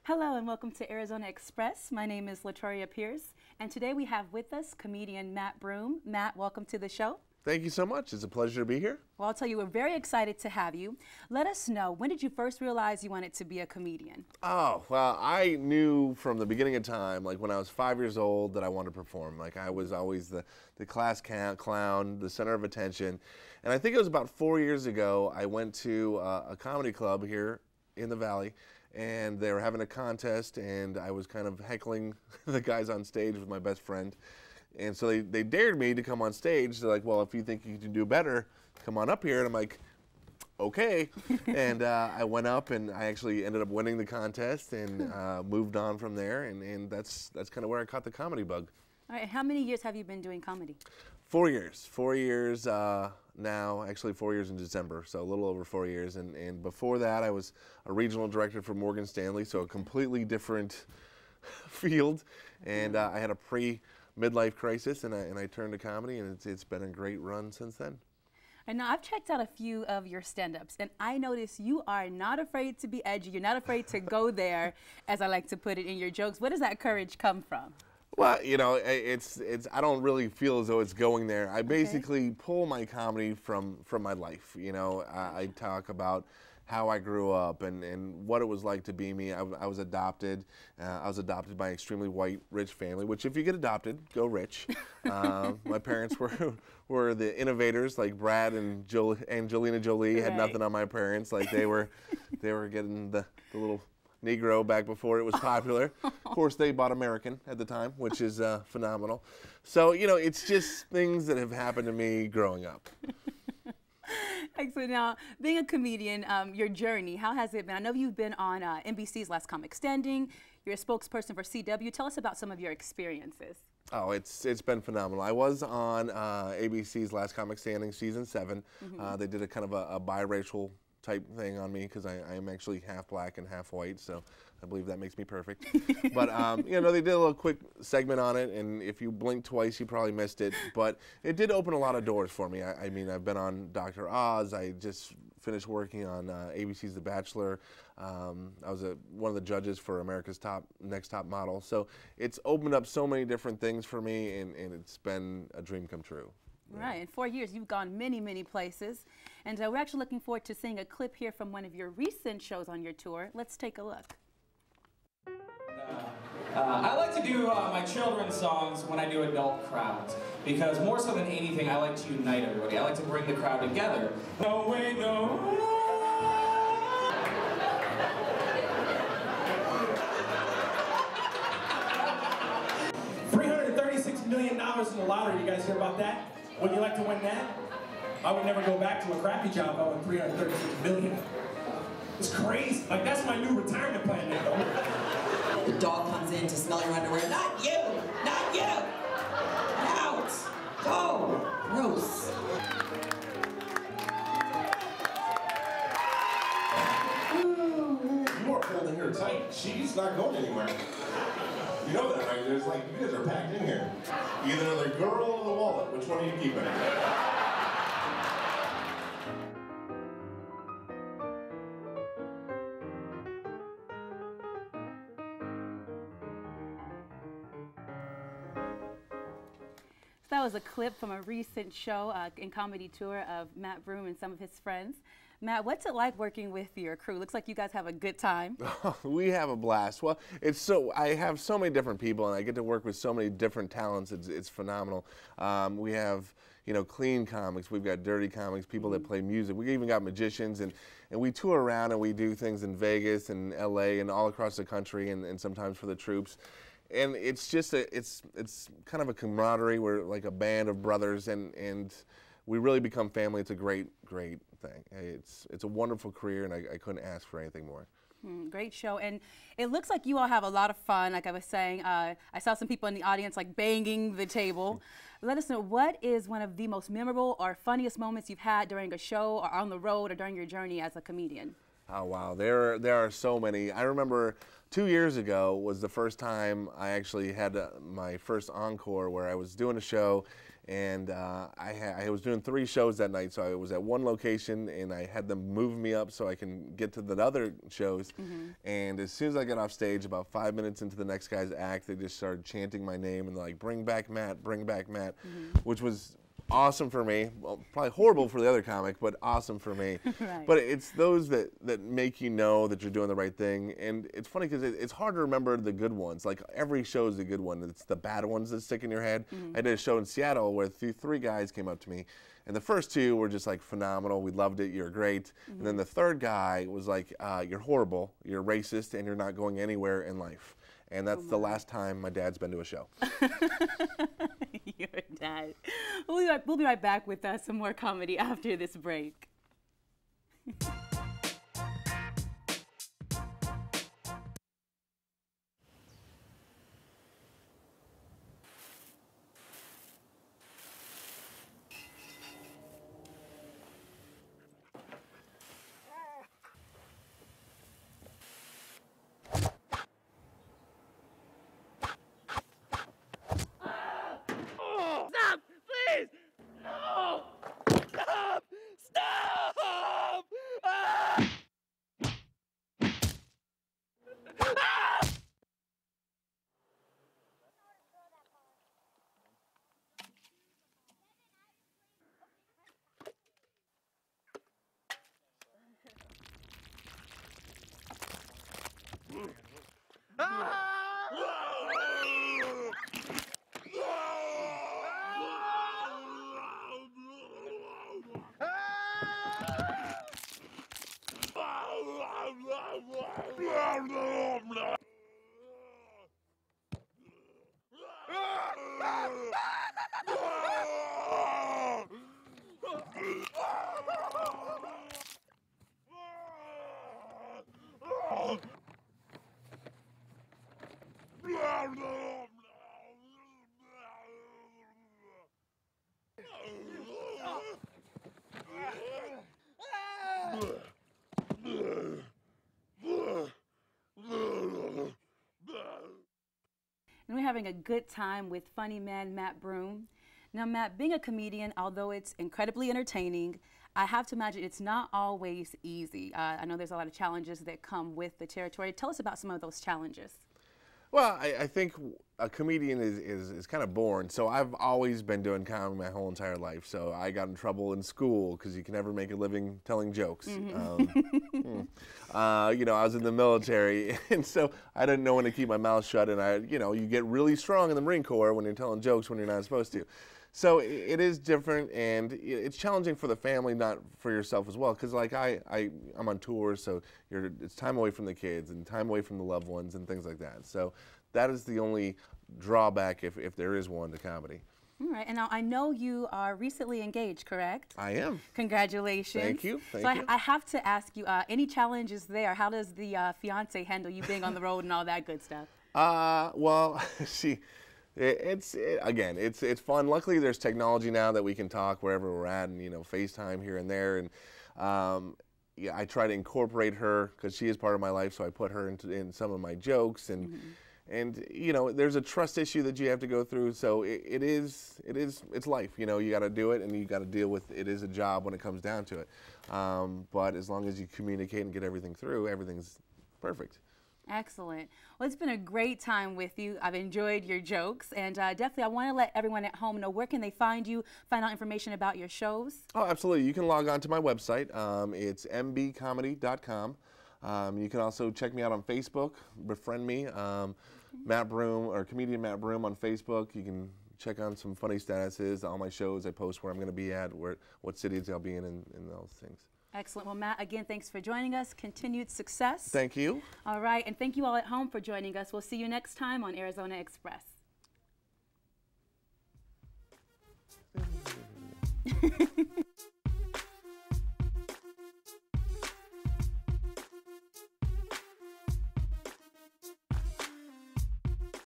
Hello and welcome to Arizona Express. My name is Latoria Pierce, and today we have with us comedian Matt Broome. Matt, welcome to the show. Thank you so much. It's a pleasure to be here. Well, I'll tell you, we're very excited to have you. Let us know, when did you first realize you wanted to be a comedian? Oh, well, I knew from the beginning of time, like when I was 5 years old, that I wanted to perform. Like I was always the class clown, the center of attention. And I think it was about 4 years ago, I went to a comedy club here in the Valley, and they were having a contest, and I was kind of heckling the guys on stage with my best friend. And so they dared me to come on stage. They're like, well, if you think you can do better, come on up here. And I'm like, okay. And I went up, and I actually ended up winning the contest and moved on from there. And that's kind of where I caught the comedy bug. All right, how many years have you been doing comedy? 4 years. 4 years now, actually 4 years in December, so a little over 4 years. And before that, I was a regional director for Morgan Stanley, so a completely different field. And I had a midlife crisis, and I turned to comedy, and it's been a great run since then. And now I've checked out a few of your stand-ups, and I notice you are not afraid to be edgy. You're not afraid to go there, as I like to put it in your jokes. Where does that courage come from? Well, you know, I don't really feel as though it's going there. I basically pull my comedy from my life. You know, I talk about how I grew up and what it was like to be me. I was adopted. I was adopted by an extremely white, rich family, which if you get adopted, go rich. My parents were the innovators, like Brad and Angelina Jolie had nothing on my parents. Like they were getting the little Negro back before it was popular. Of course, they bought American at the time, which is phenomenal. So, you know, it's just things that have happened to me growing up. Excellent. Now, being a comedian, your journey, how has it been? I know you've been on NBC's Last Comic Standing. You're a spokesperson for CW. Tell us about some of your experiences. Oh, it's been phenomenal. I was on ABC's Last Comic Standing season 7. They did a kind of a biracial type thing on me because I am actually half black and half white, so I believe that makes me perfect. But you know, they did a little quick segment on it, and if you blinked twice, you probably missed it. But it did open a lot of doors for me. I mean, I've been on Dr. Oz. I just finished working on ABC's The Bachelor. I was one of the judges for America's Next Top Model. So it's opened up so many different things for me, and it's been a dream come true. Right, in 4 years you've gone many, many places, and we're actually looking forward to seeing a clip here from one of your recent shows on your tour. Let's take a look. I like to do my children's songs when I do adult crowds, because more so than anything, I like to unite everybody. I like to bring the crowd together. No way, no. $336 million in the lottery. You guys hear about that? Would you like to win that? I would never go back to a crappy job. I won $336 million. It's crazy. Like, that's my new retirement plan now. The dog comes in to smell your underwear. Not you! Not you! Out! Go! Gross. You are holding her tight. She's not going anywhere. You know that, right? There's like, you guys are packed in here. Either the girl or the wallet. Which one are you keeping? That was a clip from a recent show and comedy tour of Matt Broome and some of his friends. Matt, what's it like working with your crew? Looks like you guys have a good time. We have a blast. Well, I have so many different people, and I get to work with so many different talents. It's phenomenal. We have, you know, clean comics. We've got dirty comics, people that play music. We even got magicians, and we tour around and we do things in Vegas and LA and all across the country, and sometimes for the troops. And it's just it's kind of a camaraderie. We're like a band of brothers, and we really become family. It's a great thing. It's a wonderful career, and I couldn't ask for anything more. Great show, and it looks like you all have a lot of fun. Like I was saying, I saw some people in the audience like banging the table. Let us know, what is one of the most memorable or funniest moments you've had during a show or on the road or during your journey as a comedian? Oh wow, there are so many. I remember 2 years ago was the first time I actually had my first encore, where I was doing a show And I was doing 3 shows that night, so I was at one location, and I had them move me up so I can get to the other shows. And as soon as I got off stage, about 5 minutes into the next guy's act, they just started chanting my name, and they're like, bring back Matt, which was awesome for me. Well, probably horrible for the other comic, but awesome for me. Right. But it's those that make you know that you're doing the right thing. And it's funny because it's hard to remember the good ones. Like, every show is a good one. It's the bad ones that stick in your head. I did a show in Seattle where 3 guys came up to me, and the first 2 were just like phenomenal. We loved it. You're great. And then the third guy was like, you're horrible, you're racist, and you're not going anywhere in life. And that's the last time my dad's been to a show. Your dad. We'll be right back with some more comedy after this break. And we're having a good time with funny man Matt Broome. Now, Matt, being a comedian, although it's incredibly entertaining, I have to imagine it's not always easy. I know there's a lot of challenges that come with the territory. Tell us about some of those challenges. Well, I think a comedian is kind of born. So I've always been doing comedy my whole entire life. So I got in trouble in school because you can never make a living telling jokes. You know, I was in the military, and so I didn't know when to keep my mouth shut. And you get really strong in the Marine Corps when you're telling jokes when you're not supposed to. So it is different, and it's challenging for the family, not for yourself as well. Because like I'm on tour, so it's time away from the kids and time away from the loved ones and things like that. So that is the only drawback, if there is one, to comedy. All right, and now I know you are recently engaged, correct? I am. Congratulations. Thank you. I have to ask you, any challenges there? How does the fiance handle you being on the road and all that good stuff? Well, It's fun. Luckily, there's technology now that we can talk wherever we're at, and FaceTime here and there. And yeah, I try to incorporate her because she is part of my life, so I put her in some of my jokes. And there's a trust issue that you have to go through. So it's life. You got to do it, and you got to deal with it. Is a job when it comes down to it. But as long as you communicate and get everything through, everything's perfect. Excellent. Well, it's been a great time with you. I've enjoyed your jokes, and definitely I want to let everyone at home know, where can they find you, find out information about your shows? Oh, absolutely. You can log on to my website. It's mbcomedy.com. You can also check me out on Facebook, befriend me, Matt Broome, or comedian Matt Broome on Facebook. You can check on some funny statuses, all my shows. I post where I'm going to be at, what cities I'll be in, and those things. Excellent. Well, Matt, again, thanks for joining us. Continued success. Thank you. All right, and thank you all at home for joining us. We'll see you next time on Arizona Express.